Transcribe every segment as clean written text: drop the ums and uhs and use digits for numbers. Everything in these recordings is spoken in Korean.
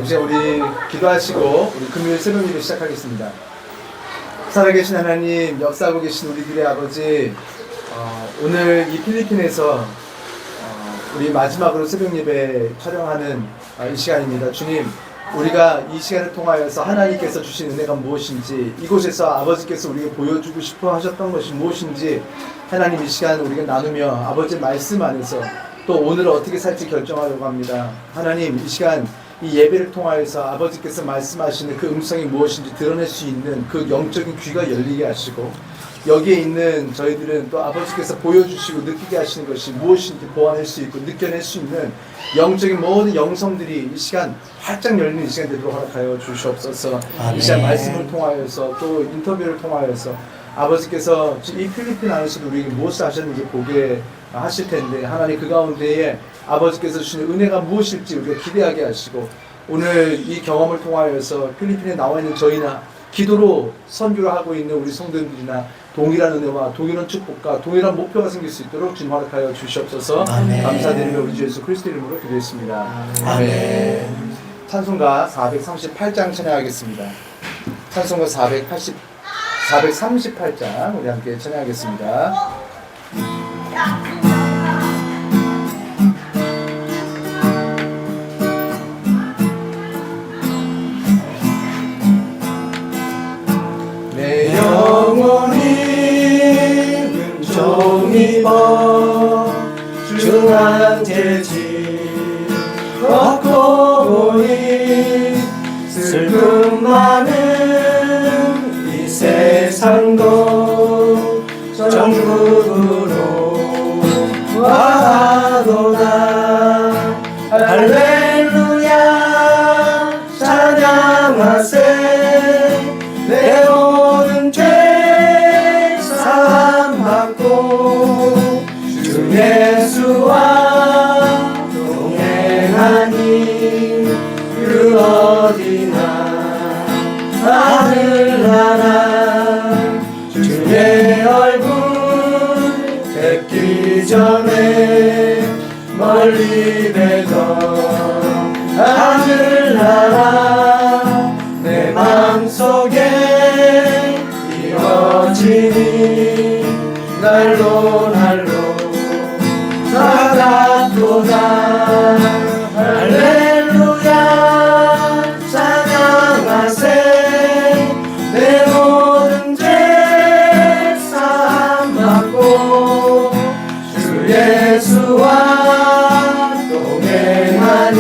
이제 우리 기도하시고 우리 금요일 새벽 예배 시작하겠습니다. 살아계신 하나님, 역사하고 계신 우리들의 아버지, 오늘 이 필리핀에서 우리 마지막으로 새벽 예배 촬영하는 이 시간입니다. 주님, 우리가 이 시간을 통하여서 하나님께서 주신 은혜가 무엇인지, 이곳에서 아버지께서 우리에게 보여주고 싶어 하셨던 것이 무엇인지 하나님 이 시간 우리가 나누며 아버지의 말씀 안에서 또 오늘 어떻게 살지 결정하려고 합니다. 하나님, 이 시간 이 예배를 통하여서 아버지께서 말씀하시는 그 음성이 무엇인지 드러낼 수 있는 그 영적인 귀가 열리게 하시고, 여기에 있는 저희들은 또 아버지께서 보여주시고 느끼게 하시는 것이 무엇인지 보완할 수 있고 느껴낼 수 있는 영적인 모든 영성들이 이 시간 활짝 열리는 이 시간 되도록 허락하여 주시옵소서. 이 시간 말씀을 통하여서 또 인터뷰를 통하여서 아버지께서 이 필리핀 안에서도 우리에게 무엇을 하셨는지 보게 하실 텐데, 하나님 그 가운데에 아버지께서 주시는 은혜가 무엇일지 우리가 기대하게 하시고, 오늘 이 경험을 통하여서 필리핀에 나와 있는 저희나 기도로 선교를 하고 있는 우리 성도님들이나 동일한 은혜와 동일한 축복과 동일한 목표가 생길 수 있도록 주님 허락하여 주시옵소서. 아멘. 감사드리며 우리 주 예수 그리스도 이름으로 기도했습니다. 아멘. 찬송가 438장 찬양하겠습니다. 찬송가 438장 우리 함께 찬양하겠습니다. 내 영혼이 은총입어 주한테 걷고 보니 슬픔 많은 이 세상도 전국으로 와도다. 할렐루야 찬양하세. 내 모든 죄 사함받고 주 예수와 동행하니 그 어디나 하늘나라. 주의 얼굴 뵙기 전에 멀리 뵈던 하늘나라 내 맘속에 이어지니 날로 다가도다. 할렐루야 찬양하세. 내 모든 죄 사함받고 주 예수와 동행하니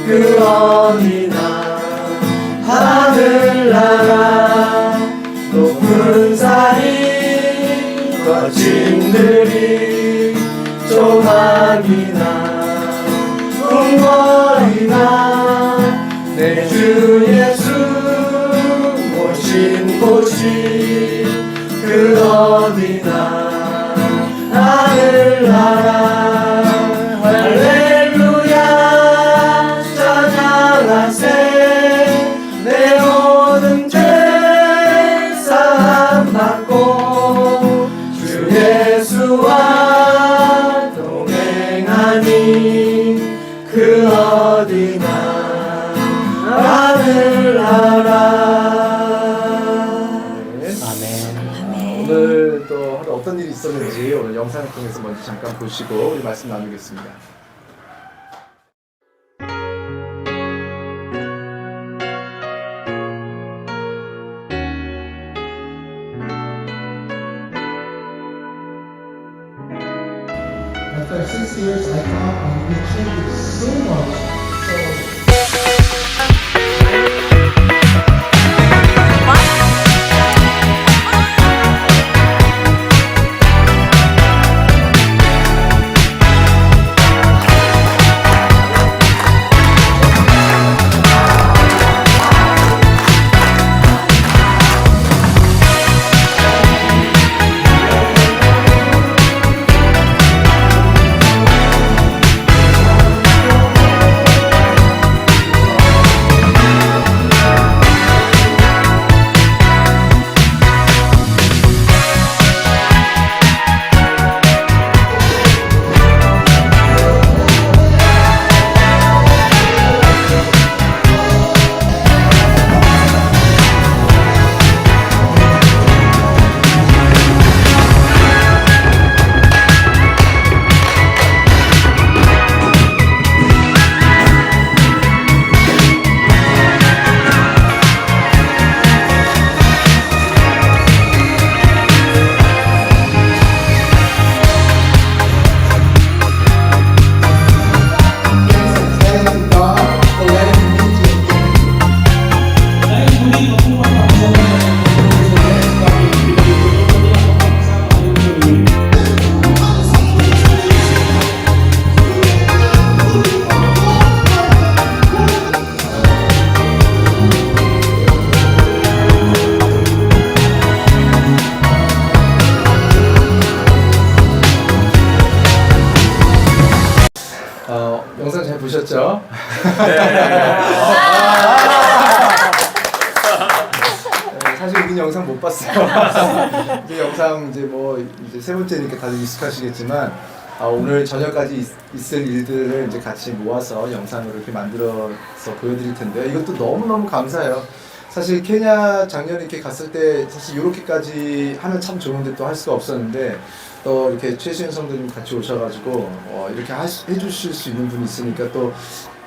그 어디나 하늘나라. 높은 산이 거친들이 조망이나 궁궐이나 내 주 예수 모신 곳이 그 어디나 하늘나라. 할렐루야 찬양하세. 내 모든 죄 사함받고 주 예수와 동행하니 그 어디나 하늘나라. 아멘. 오늘 또 하루 어떤 일이 있었는지 오늘 영상을 통해서 먼저 잠깐 보시고 우리 말씀 나누겠습니다. After 6 years, I found we changed so much. 있고요. 네, 사실 우린 영상 못 봤어요. 이제 영상 이제 뭐 이제 세 번째니까 다들 익숙하시겠지만 오늘 저녁까지 있을 일들을 이제 같이 모아서 영상으로 이렇게 만들어서 보여드릴 텐데요. 이것도 너무너무 감사해요. 사실 케냐 작년에 이렇게 갔을 때 사실 이렇게까지 하면 참 좋은데 또 할 수가 없었는데 또 이렇게 최시현 성도님 같이 오셔가지고 이렇게 해주실 수 있는 분이 있으니까 또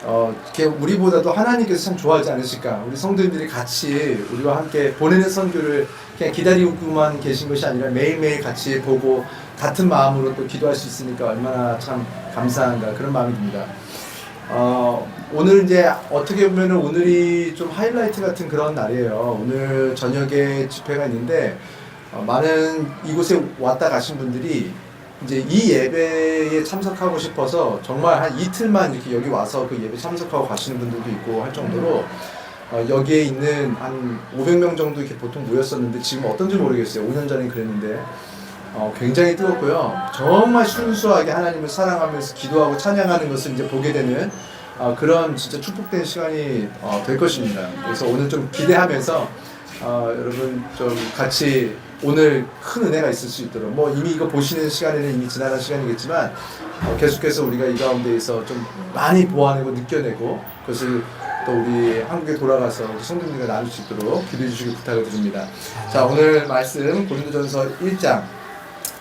이렇게 우리보다도 하나님께서 참 좋아하지 않으실까. 우리 성도님들이 같이 우리와 함께 보내는 선교를 그냥 기다리고만 계신 것이 아니라 매일매일 같이 보고 같은 마음으로 또 기도할 수 있으니까 얼마나 참 감사한가 그런 마음이 듭니다. 오늘 이제 어떻게 보면 오늘이 좀 하이라이트 같은 그런 날이에요. 오늘 저녁에 집회가 있는데 많은 이곳에 왔다 가신 분들이 이제 이 예배에 참석하고 싶어서 정말 한 이틀만 이렇게 여기 와서 그 예배 참석하고 가시는 분들도 있고 할 정도로 여기에 있는 한 500명 정도 이렇게 보통 모였었는데 지금 어떤지 모르겠어요. 5년 전에 그랬는데 굉장히 뜨겁고요. 정말 순수하게 하나님을 사랑하면서 기도하고 찬양하는 것을 이제 보게 되는 그런 진짜 축복된 시간이 될 것입니다. 그래서 오늘 좀 기대하면서 여러분 좀 같이 오늘 큰 은혜가 있을 수 있도록 뭐 이미 이거 보시는 시간에는 이미 지나간 시간이겠지만 계속해서 우리가 이 가운데에서 좀 많이 보아내고 느껴내고 그것을 또 우리 한국에 돌아가서 성도님들과 나눌 수 있도록 기도해 주시길 부탁을 드립니다. 자, 오늘 말씀 고린도전서 1장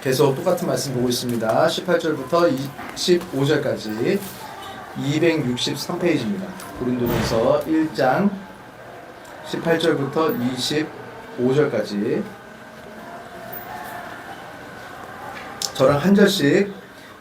계속 똑같은 말씀 보고 있습니다. 18절부터 25절까지 263페이지입니다. 고린도전서 1장 18절부터 25절까지 저랑 한 절씩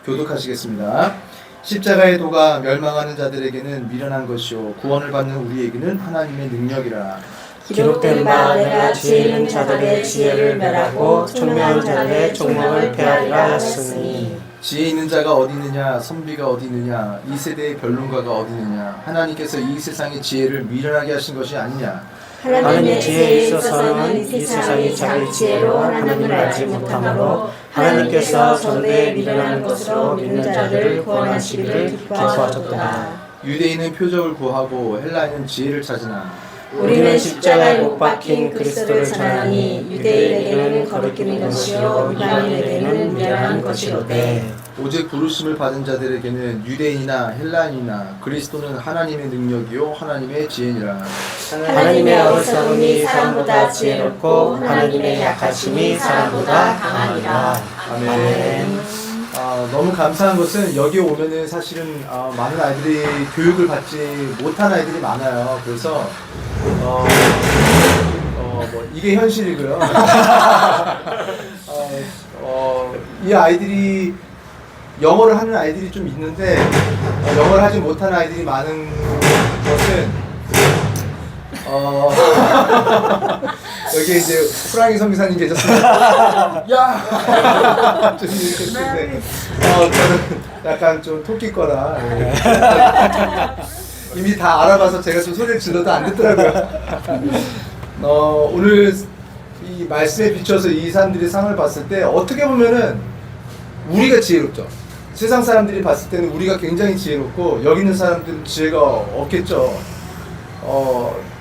교독하시겠습니다. 십자가의 도가 멸망하는 자들에게는 미련한 것이요 구원을 받는 우리에게는 하나님의 능력이라. 기록된 바 내가 지혜 있는 자들의 지혜를 멸하고 총명한 자들의 총명을 폐하리라 하셨으니 지혜 있는 자가 어디 있느냐 선비가 어디 있느냐 이 세대의 변론가가 어디 있느냐 하나님께서 이 세상의 지혜를 미련하게 하신 것이 아니냐. 하나님의 지혜에 있어서는 이 세상이 자기 지혜로 하나님을 알지 못하므로 하나님께서 전대에 미련한 것으로 믿는 자들을 구원하시기를 기뻐하셨도다. 유대인은 표적을 구하고 헬라인은 지혜를 찾으나 우리는 십자가에 못 박힌 그리스도를 전하니 유대인에게는 거리끼는 것이요 이방인에게는 미련한 것이로되 오직 부르심을 받은 자들에게는 유대인이나 헬라인이나 그리스도는 하나님의 능력이요 하나님의 지혜니라. 하나님의 어리석음이 사람보다 지혜롭고 하나님의 약하심이 사람보다 강하니라. 아멘. 너무 감사한 것은 여기 오면은 사실은 많은 아이들이 교육을 받지 못한 아이들이 많아요. 그래서 뭐 이게 현실이고요. 이 아이들이 영어를 하는 아이들이 좀 있는데 영어를 하지 못하는 아이들이 많은 것은 여기 이제 프랑이 선교사님 계셨습니다. 야! 좀 이렇게 했는데 저는 약간 좀 토끼거라 이미 다 알아봐서 제가 좀 소리를 질러도 안 듣더라고요. 오늘 이 말씀에 비춰서 이 사람들이 상을 봤을 때 어떻게 보면은 우리가 지혜롭죠. 세상 사람들이 봤을 때는 우리가 굉장히 지혜롭고 여기 있는 사람들은 지혜가 없겠죠.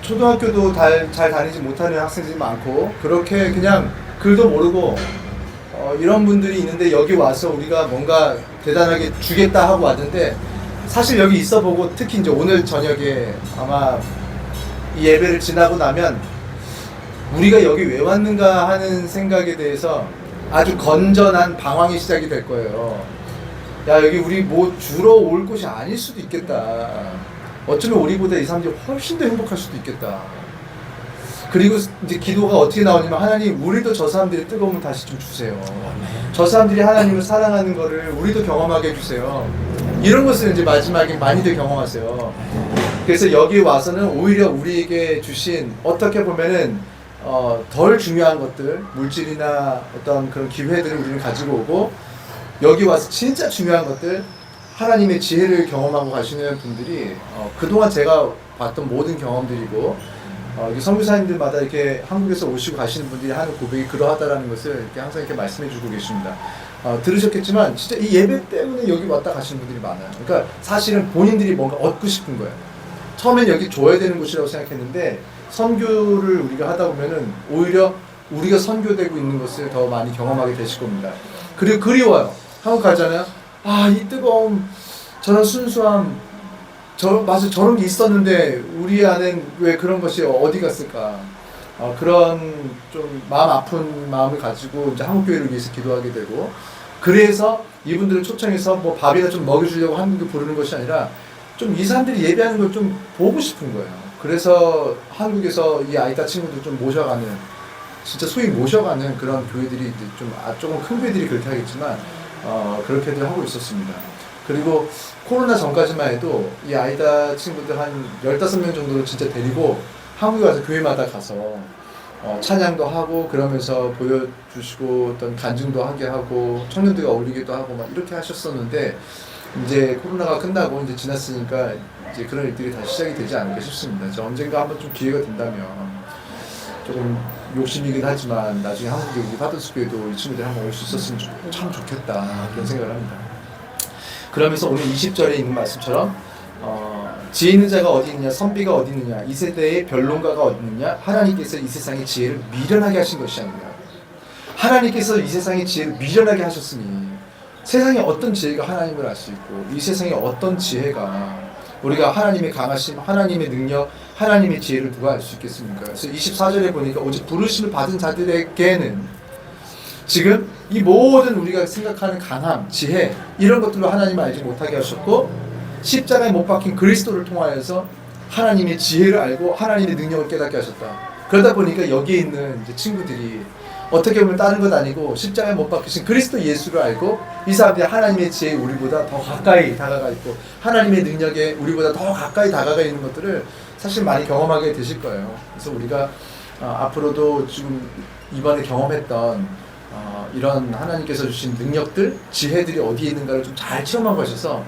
초등학교도 잘 다니지 못하는 학생들이 많고 그렇게 그냥 글도 모르고 이런 분들이 있는데 여기 와서 우리가 뭔가 대단하게 주겠다 하고 왔는데 사실 여기 있어 보고 특히 이제 오늘 저녁에 아마 이 예배를 지나고 나면 우리가 여기 왜 왔는가 하는 생각에 대해서 아주 건전한 방황이 시작이 될 거예요. 야, 여기 우리 뭐 주러 올 곳이 아닐 수도 있겠다. 어쩌면 우리보다 이 사람들이 훨씬 더 행복할 수도 있겠다. 그리고 이제 기도가 어떻게 나오냐면 하나님 우리도 저 사람들의 뜨거움을 다시 좀 주세요. 저 사람들이 하나님을 사랑하는 거를 우리도 경험하게 해주세요. 이런 것을 이제 마지막에 많이들 경험하세요. 그래서 여기 와서는 오히려 우리에게 주신 어떻게 보면은 덜 중요한 것들, 물질이나 어떤 그런 기회들을 우리는 가지고 오고 여기 와서 진짜 중요한 것들, 하나님의 지혜를 경험하고 가시는 분들이 그동안 제가 봤던 모든 경험들이고 선교사님들마다 이렇게 한국에서 오시고 가시는 분들이 하는 고백이 그러하다라는 것을 이렇게 항상 이렇게 말씀해 주고 계십니다. 들으셨겠지만 진짜 이 예배 때문에 여기 왔다 가시는 분들이 많아요. 그러니까 사실은 본인들이 뭔가 얻고 싶은 거예요. 처음엔 여기 줘야 되는 곳이라고 생각했는데 선교를 우리가 하다 보면은 오히려 우리가 선교되고 있는 것을 더 많이 경험하게 되실 겁니다. 그리고 그리워요. 한국 가잖아요. 아, 이 뜨거움, 저런 순수함, 맞아, 저런 게 있었는데 우리 안엔 왜 그런 것이 어디 갔을까? 그런 좀 마음 아픈 마음을 가지고 이제 한국교회를 위해서 기도하게 되고, 그래서 이분들을 초청해서 뭐 밥이나 좀 먹여주려고 한국에 부르는 것이 아니라 좀 이 사람들이 예배하는 걸 좀 보고 싶은 거예요. 그래서 한국에서 이 아이다 친구들 좀 모셔가는, 진짜 소위 모셔가는 그런 교회들이 이제 좀 조금 큰 교회들이 그렇게 하겠지만 그렇게들 하고 있었습니다. 그리고 코로나 전까지만 해도 이 아이다 친구들 한 15명 정도를 진짜 데리고 한국에 와서 교회마다 가서 찬양도 하고 그러면서 보여주시고 어떤 간증도 하게 하고 청년들과 어울리기도 하고 막 이렇게 하셨었는데, 이제 코로나가 끝나고 이제 지났으니까 이제 그런 일들이 다시 시작이 되지 않을까 싶습니다. 저 언젠가 한번 좀 기회가 된다면, 조금 욕심이긴 하지만 나중에 한국에 우리 파더스교회도 이 친구들이 한번 올 수 있었으면 참 좋겠다, 그런 생각을 합니다. 그러면서 오늘 20절에 있는 말씀처럼 지혜 있는 자가 어디 있느냐, 선비가 어디 있느냐, 이 세대의 변론가가 어디 있느냐, 하나님께서 이 세상의 지혜를 미련하게 하신 것이 아니라, 하나님께서 이 세상의 지혜를 미련하게 하셨으니 세상에 어떤 지혜가 하나님을 알 수 있고, 이 세상에 어떤 지혜가 우리가 하나님의 강하심, 하나님의 능력, 하나님의 지혜를 누가 알 수 있겠습니까? 그래서 24절에 보니까 오직 부르심을 받은 자들에게는 지금 이 모든 우리가 생각하는 강함, 지혜 이런 것들로 하나님을 알지 못하게 하셨고, 십자가에 못 박힌 그리스도를 통하여서 하나님의 지혜를 알고 하나님의 능력을 깨닫게 하셨다. 그러다 보니까 여기에 있는 이제 친구들이 어떻게 보면 다른 것 아니고 십자가에 못 박히신 그리스도 예수를 알고, 이 사람들이 하나님의 지혜에 우리보다 더 가까이 다가가 있고 하나님의 능력에 우리보다 더 가까이 다가가 있는 것들을 사실 많이 경험하게 되실 거예요. 그래서 우리가 앞으로도 지금 이번에 경험했던 이런 하나님께서 주신 능력들, 지혜들이 어디에 있는가를 좀 잘 체험하고 하셔서,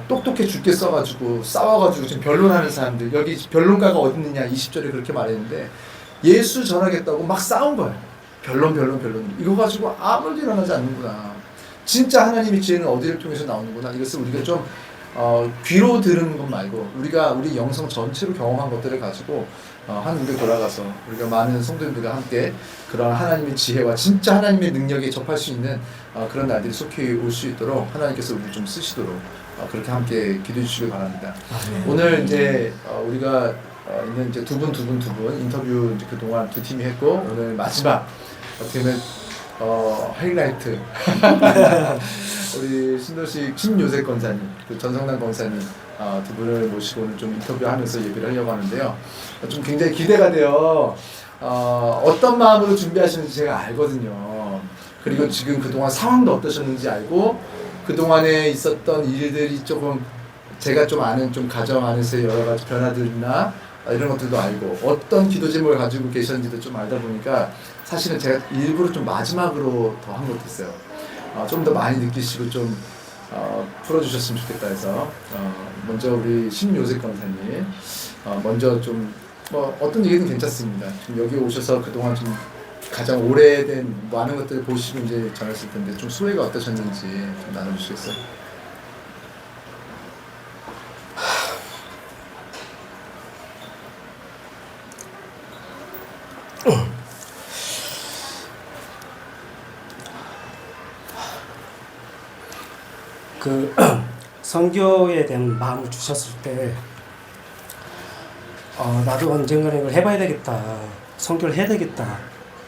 똑똑해 죽게 써가지고 싸워가지고 지금 변론하는 사람들, 여기 변론가가 어디 있느냐 20절에 그렇게 말했는데, 예수 전하겠다고 막 싸운 거예요. 변론 이거 가지고 아무 일도 일어나지 않는구나. 진짜 하나님의 지혜는 어디를 통해서 나오는구나. 이것을 우리가 좀 귀로 들은 것 말고 우리가 우리 영성 전체로 경험한 것들을 가지고 한국에 돌아가서 우리가 많은 성도님들과 함께 그런 하나님의 지혜와 진짜 하나님의 능력에 접할 수 있는 그런 날들이 속히 올 수 있도록 하나님께서 우리를 좀 쓰시도록 그렇게 함께 기도해 주시길 바랍니다. 오늘 이제 우리가 있는 이제 두 분 인터뷰 이제 그동안 두 팀이 했고, 오늘 마지막 어떻게 보면 하이라이트 우리 신도식 신요셉 권사님, 그 전성남 권사님 두 분을 모시고 오늘 좀 인터뷰하면서 얘기를 하려고 하는데요. 좀 굉장히 기대가 돼요. 어떤 마음으로 준비하시는지 제가 알거든요. 그리고 지금 그동안 상황도 어떠셨는지 알고, 그동안에 있었던 일들이 조금 제가 좀 아는 좀 가정 안에서의 여러 가지 변화들이나 이런 것들도 알고, 어떤 기도 제목을 가지고 계셨는지도 좀 알다 보니까 사실은 제가 일부러 좀 마지막으로 더 한 것도 있어요. 좀 더 많이 느끼시고 좀 풀어주셨으면 좋겠다 해서 먼저 우리 신요셉 권사님 먼저 좀 뭐 어떤 얘기든 괜찮습니다. 좀 여기 오셔서 그동안 좀 가장 오래된 많은 것들을 보시고 이제 전했을 텐데 좀 소회가 어떠셨는지 좀 나눠주시겠어요? 그 선교에 대한 마음을 주셨을 때 나도 언젠가는 이걸 해봐야 되겠다, 선교를 해야 되겠다,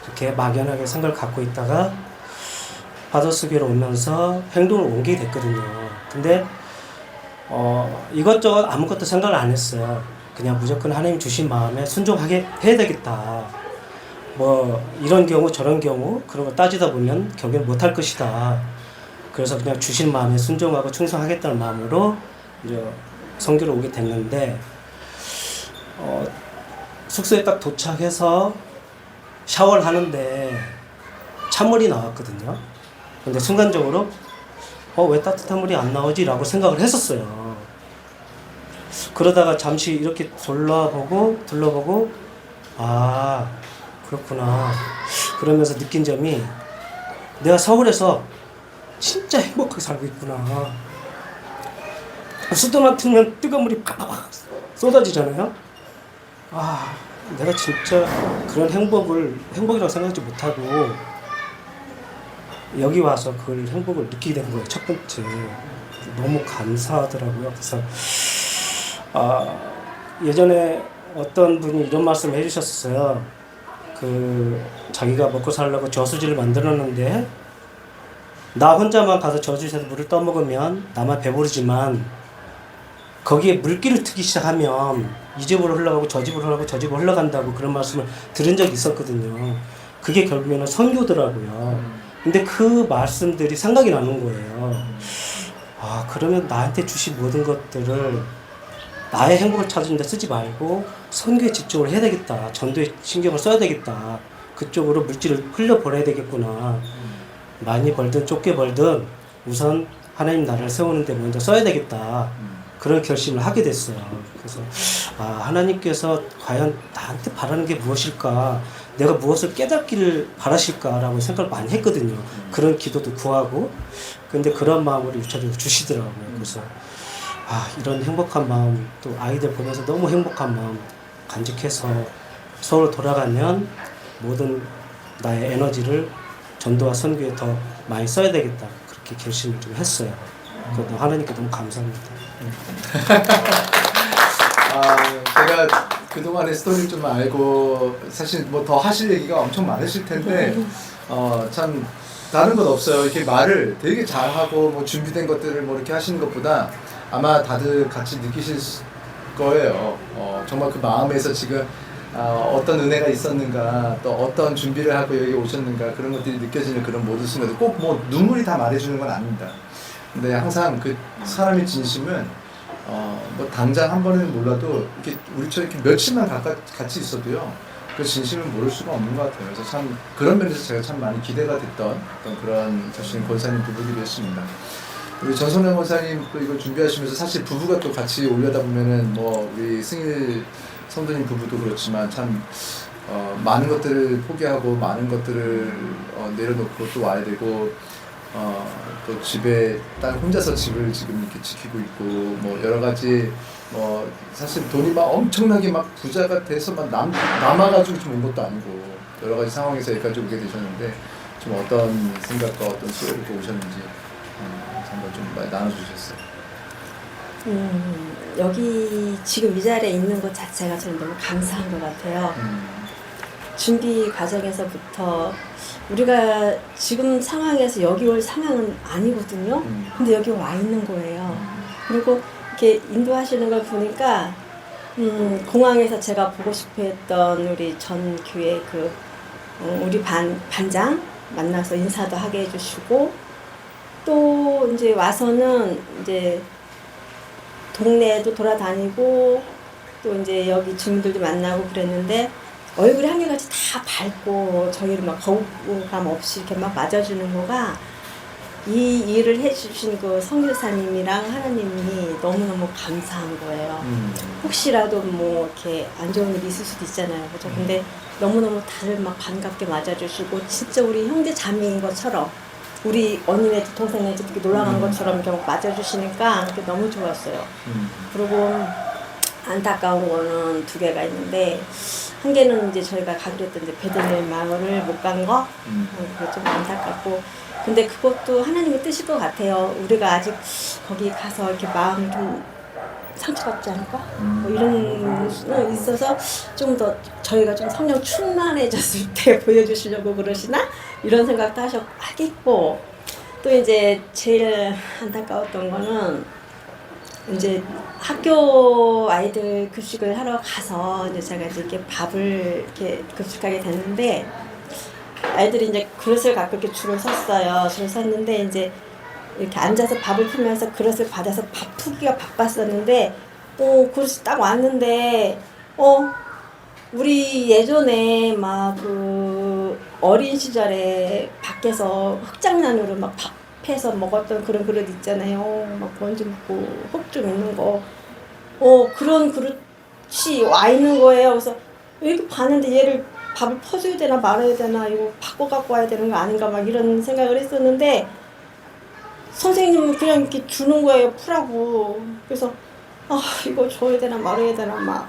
이렇게 막연하게 생각을 갖고 있다가 파더스교로 오면서 행동을 옮기게 됐거든요. 근데 이것저것 아무것도 생각을 안 했어요. 그냥 무조건 하나님 주신 마음에 순종하게 해야 되겠다. 뭐 이런 경우 저런 경우 그런 거 따지다 보면 결국엔 못할 것이다. 그래서 그냥 주신 마음에 순종하고 충성하겠다는 마음으로 이제 선교를 오게 됐는데, 숙소에 딱 도착해서 샤워를 하는데 찬물이 나왔거든요. 근데 순간적으로 왜 따뜻한 물이 안 나오지? 라고 생각을 했었어요. 그러다가 잠시 이렇게 둘러보고 그렇구나 그러면서 느낀 점이, 내가 서울에서 진짜 행복하게 살고 있구나. 수도 맡으면 뜨거운 물이 팍팍 쏟아지잖아요. 아, 내가 진짜 그런 행복이라고 생각하지 못하고 여기 와서 그걸 행복을 느끼게 된 거예요. 첫 번째. 너무 감사하더라고요. 그래서 예전에 어떤 분이 이런 말씀을 해주셨어요. 자기가 먹고 살려고 저수지를 만들었는데 나 혼자만 가서 저수지에서 물을 떠먹으면 나만 배부르지만 거기에 물기를 트기 시작하면 이 집으로 흘러가고 저 집으로 흘러가고 저 집으로 흘러간다고 그런 말씀을 들은 적이 있었거든요. 그게 결국에는 선교더라고요. 근데 그 말씀들이 생각이 나는 거예요. 그러면 나한테 주신 모든 것들을 나의 행복을 찾는 데 쓰지 말고 선교에 집중을 해야 되겠다. 전도에 신경을 써야 되겠다. 그쪽으로 물질을 흘려보내야 되겠구나. 많이 벌든 좁게 벌든 우선 하나님 나라를 세우는 데 먼저 써야 되겠다. 그런 결심을 하게 됐어요. 그래서 하나님께서 과연 나한테 바라는 게 무엇일까? 내가 무엇을 깨닫기를 바라실까라고 생각을 많이 했거든요. 그런 기도도 구하고. 근데 그런 마음으로 유차적으로 주시더라고요. 그래서 이런 행복한 마음, 또 아이들 보면서 너무 행복한 마음 간직해서 서울 돌아가면 모든 나의 에너지를 전도와 선교에 더 많이 써야 되겠다. 그렇게 결심을 좀 했어요. 그것도 하나님께 너무 감사합니다. 제가 그동안의 스토리를 좀 알고 사실 뭐 더 하실 얘기가 엄청 많으실 텐데 참 다른 건 없어요. 이렇게 말을 되게 잘하고 뭐 준비된 것들을 뭐 이렇게 하시는 것보다 아마 다들 같이 느끼실 거예요. 정말 그 마음에서 지금 어떤 은혜가 있었는가, 또 어떤 준비를 하고 여기 오셨는가, 그런 것들이 느껴지는 그런 모든 순간들. 꼭 뭐 눈물이 다 말해주는 건 아닙니다. 근데 항상 그 사람의 진심은 뭐 당장 한 번에는 몰라도 이렇게 우리처럼 이렇게 며칠만 같이 있어도요, 그 진심을 모를 수가 없는 것 같아요. 그래서 참 그런 면에서 제가 참 많이 기대가 됐던 그런 사실 권사님 부부기도 했습니다. 우리 전성래 권사님 또 이걸 준비하시면서 사실 부부가 또 같이 올려다 보면은 뭐 우리 승일 성도님 부부도 그렇지만 참 많은 것들을 포기하고 많은 것들을 내려놓고 또 와야 되고 또 집에 딱 혼자서 집을 지금 이렇게 지키고 있고 뭐 여러 가지 뭐 사실 돈이 막 엄청나게 막 부자가 돼서 막 남아가지고 좀 온 것도 아니고 여러 가지 상황에서 여기까지 오게 되셨는데 좀 어떤 생각과 어떤 수요를 보고 오셨는지 한번 좀 많이 나눠주셨어요. 여기 지금 이 자리에 있는 것 자체가 저는 너무 감사한 것 같아요. 준비 과정에서부터 우리가 지금 상황에서 여기 올 상황은 아니거든요. 근데 여기 와 있는 거예요. 그리고 이렇게 인도하시는 걸 보니까 공항에서 제가 보고 싶어 했던 우리 전 교회 우리 반장 만나서 인사도 하게 해주시고, 또 이제 와서는 이제 동네에도 돌아다니고 또 이제 여기 주민들도 만나고 그랬는데 얼굴이 한결같이 다 밝고 저희를 막 거부감 없이 이렇게 막 맞아주는 거가, 이 일을 해주신 그 선교사님이랑 하나님이 너무너무 감사한 거예요. 혹시라도 뭐 이렇게 안 좋은 일이 있을 수도 있잖아요. 그죠? 근데 너무너무 다들 막 반갑게 맞아주시고, 진짜 우리 형제 자매인 것처럼, 우리 언니네도 동생네도 이렇게 놀러간 것처럼 이렇게 맞아주시니까 그게 너무 좋았어요. 그리고 안타까운 거는 두 개가 있는데, 한 개는 이제 저희가 가기로 했던 이제 베들레헴 마을을 못 간 거, 그게 좀 안타깝고, 근데 그것도 하나님의 뜻일 것 같아요. 우리가 아직 거기 가서 이렇게 마음이 좀 상처받지 않을까? 뭐 이런 거 있어서 좀 더 저희가 좀 성령 충만해졌을 때 보여주시려고 그러시나? 이런 생각도 하겠고, 또 이제 제일 안타까웠던 거는 이제 학교 아이들 급식을 하러 가서 이제 제가 이렇게 밥을 이렇게 급식하게 됐는데, 아이들이 이제 그릇을 갖고 이렇게 줄을 섰어요. 줄을 섰는데 이제 이렇게 앉아서 밥을 풀면서 그릇을 받아서 밥 푸기가 바빴었는데, 그릇이 딱 왔는데, 우리 예전에 막 어린 시절에 밖에서 흙장난으로 막 밥 해서 먹었던 그런 그릇 있잖아요. 막 먼지 묻고 흙 좀 있는 거. 그런 그릇이 와 있는 거예요. 그래서 이렇게 봤는데 얘를 밥을 퍼줘야 되나 말아야 되나, 이거 바꿔 갖고 와야 되는 거 아닌가 막 이런 생각을 했었는데, 선생님은 그냥 이렇게 주는 거예요, 푸라고. 그래서 이거 줘야 되나 말아야 되나 막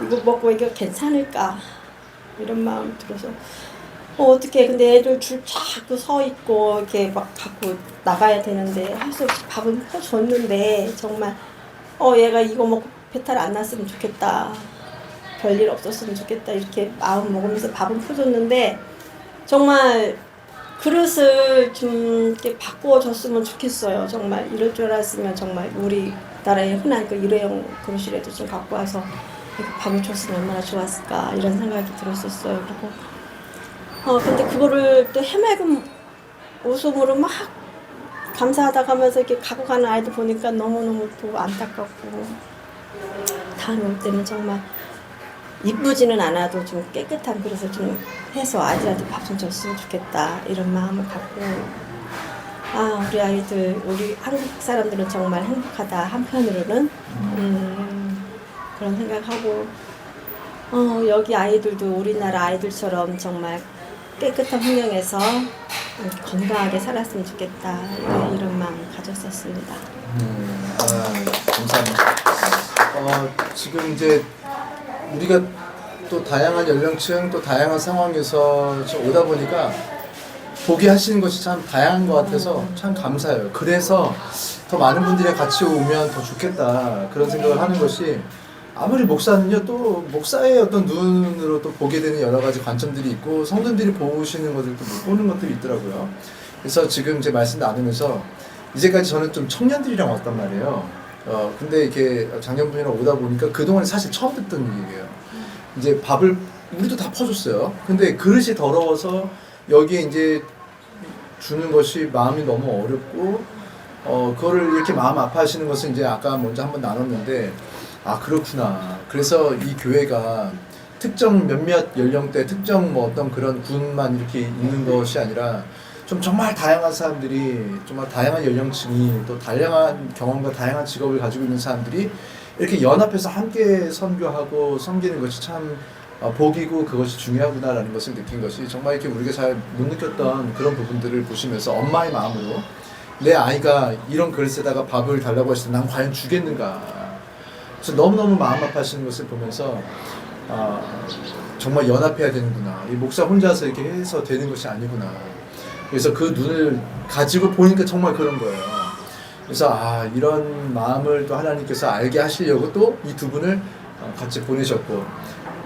이거 먹고 이게 괜찮을까 이런 마음 들어서 어떻게 근데 애들 줄 자꾸 서 있고 이렇게 막 갖고 나가야 되는데 할 수 없이 밥은 퍼줬는데 정말 얘가 이거 먹고 배탈 안 났으면 좋겠다, 별일 없었으면 좋겠다 이렇게 마음 먹으면서 밥은 퍼줬는데 정말 그릇을 좀 이렇게 바꿔줬으면 좋겠어요. 정말 이럴 줄 알았으면 정말 우리나라의 흔한 그 일회용 그릇이라도 좀 갖고 와서 이렇게 밥을 줬으면 얼마나 좋았을까 이런 생각이 들었었어요. 그리고 근데 그거를 또 해맑은 웃음으로 막 감사하다 가면서 이렇게 갖고 가는 아이들 보니까 너무너무 또 안타깝고 다음에 올 때는 정말 이쁘지는 않아도 좀 깨끗한 그릇을 좀 해서 아이들한테 밥 좀 줬으면 좋겠다 이런 마음을 갖고 우리 아이들 우리 한국 사람들은 정말 행복하다 한편으로는 그런 생각하고 여기 아이들도 우리나라 아이들처럼 정말 깨끗한 환경에서 건강하게 살았으면 좋겠다 이런 마음을 가졌었습니다. 감사합니다. 지금 이제 우리가 또 다양한 연령층 또 다양한 상황에서 지금 오다 보니까 보게 하시는 것이 참 다양한 것 같아서 참 감사해요. 그래서 더 많은 분들이 같이 오면 더 좋겠다 그런 생각을 하는 것이, 아무리 목사는요 또 목사의 어떤 눈으로 또 보게 되는 여러 가지 관점들이 있고 성도들이 보시는 것들도 못 보는 것들이 있더라고요. 그래서 지금 제 말씀 나누면서 이제까지 저는 좀 청년들이랑 왔단 말이에요. 근데 이렇게 작년분이랑 오다 보니까 그동안 사실 처음 듣던 얘기예요. 이제 밥을 우리도 다 퍼줬어요. 근데 그릇이 더러워서 여기에 이제 주는 것이 마음이 너무 어렵고 그거를 이렇게 마음 아파하시는 것은 이제 아까 먼저 한번 나눴는데 그렇구나. 그래서 이 교회가 특정 몇몇 연령대 특정 뭐 어떤 그런 군만 이렇게 있는 것이 아니라 좀 정말 다양한 사람들이, 정말 다양한 연령층이 또 다양한 경험과 다양한 직업을 가지고 있는 사람들이 이렇게 연합해서 함께 선교하고 섬기는 것이 참 복이고 그것이 중요하구나라는 것을 느낀 것이, 정말 이렇게 우리가 잘 못 느꼈던 그런 부분들을 보시면서 엄마의 마음으로 내 아이가 이런 그릇에다가 밥을 달라고 했을 때 난 과연 주겠는가. 그래서 너무너무 마음 아파하시는 것을 보면서 정말 연합해야 되는구나. 이 목사 혼자서 이렇게 해서 되는 것이 아니구나. 그래서 그 눈을 가지고 보니까 정말 그런 거예요. 그래서 이런 마음을 또 하나님께서 알게 하시려고 또 이 두 분을 같이 보내셨고,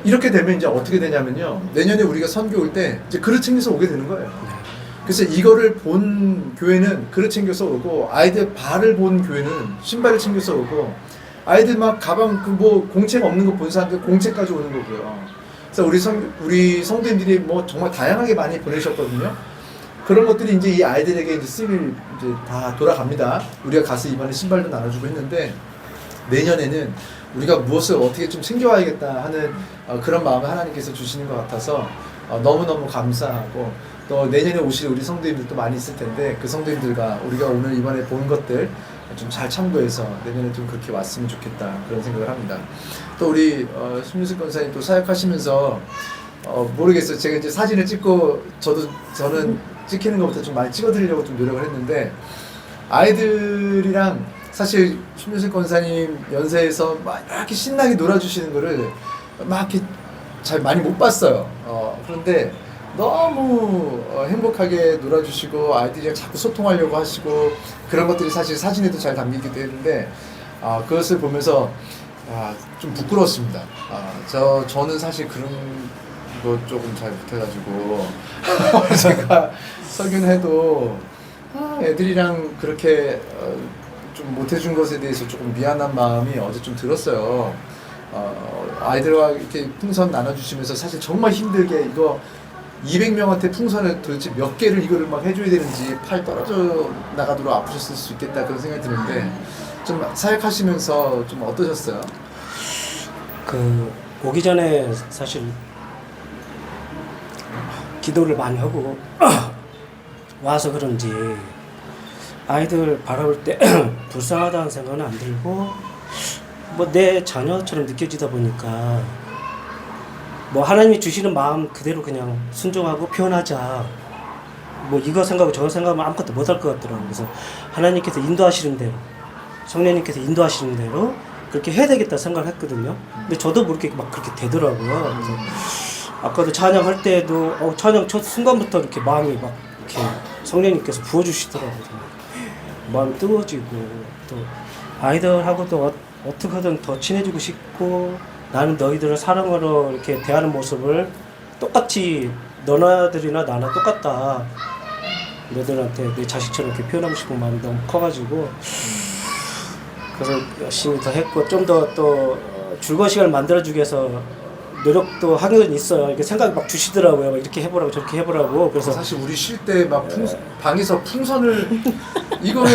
이렇게 되면 이제 어떻게 되냐면요, 내년에 우리가 선교 올 때 이제 그릇 챙겨서 오게 되는 거예요. 그래서 이거를 본 교회는 그릇 챙겨서 오고, 아이들 발을 본 교회는 신발을 챙겨서 오고, 아이들 막 가방 뭐 공책 없는 거 본 사람들 공책까지 오는 거고요. 그래서 우리 성도님들이 뭐 정말 다양하게 많이 보내셨거든요. 그런 것들이 이제 이 아이들에게 이제 쓰임을 이제 다 돌아갑니다. 우리가 가서 이번에 신발도 나눠주고 했는데, 내년에는 우리가 무엇을 어떻게 좀 챙겨와야겠다 하는 그런 마음을 하나님께서 주시는 것 같아서 너무너무 감사하고, 또 내년에 오실 우리 성도님들도 많이 있을 텐데 그 성도님들과 우리가 오늘 이번에 본 것들 좀 잘 참고해서 내년에 좀 그렇게 왔으면 좋겠다 그런 생각을 합니다. 또 우리 신윤숙 권사님 또 사역하시면서 모르겠어요. 제가 이제 사진을 찍고 저는 찍히는 것부터 좀 많이 찍어드리려고 좀 노력을 했는데, 아이들이랑 사실 신윤숙 권사님 연세에서 막 이렇게 신나게 놀아주시는 거를 막 이렇게 잘 많이 못 봤어요. 그런데 너무 행복하게 놀아주시고 아이들이랑 자꾸 소통하려고 하시고 그런 것들이 사실 사진에도 잘 담기기도 했는데 그것을 보면서 좀 부끄러웠습니다. 저는 사실 그런 거 조금 잘 못해가지고 제가 설교는 해도 애들이랑 그렇게 좀 못해준 것에 대해서 조금 미안한 마음이 어제 좀 들었어요. 아이들과 이렇게 풍선 나눠주시면서 사실 정말 힘들게 이거 200명한테 풍선을 도대체 몇 개를 이거를 막 해줘야 되는지 팔 떨어져 나가도록 아프셨을 수 있겠다 그런 생각이 드는데, 좀 사역하시면서 좀 어떠셨어요? 오기 전에 사실 기도를 많이 하고 와서 그런지 아이들 바라볼 때 불쌍하다는 생각은 안 들고, 뭐 내 자녀처럼 느껴지다 보니까 뭐 하나님이 주시는 마음 그대로 그냥 순종하고 표현하자 뭐 이거 생각하고 저거 생각하면 아무것도 못 할 것 같더라고요. 그래서 하나님께서 인도하시는 대로, 성령님께서 인도하시는 대로 그렇게 해야 되겠다 생각을 했거든요. 근데 저도 모르게 막 그렇게 되더라고요. 그래서 아까도 찬양할 때도 찬양 첫 순간부터 이렇게 마음이 막 이렇게 성령님께서 부어주시더라고요. 마음이 뜨거워지고 또 아이들하고도 어떻게 하든 더 친해지고 싶고 나는 너희들을 사랑으로 이렇게 대하는 모습을 똑같이 너네들이나 나나 똑같다. 너희들한테 내 자식처럼 이렇게 표현하고 싶은 마음이 너무 커가지고 그래서 열심히 더 했고 좀 더 또 즐거운 시간을 만들어주기 위해서 노력도 하긴 있어요. 이렇게 생각이 막 주시더라고요. 막 이렇게 해보라고 저렇게 해보라고. 그래서 사실 우리 쉴 때 막 방에서 풍선을 이거를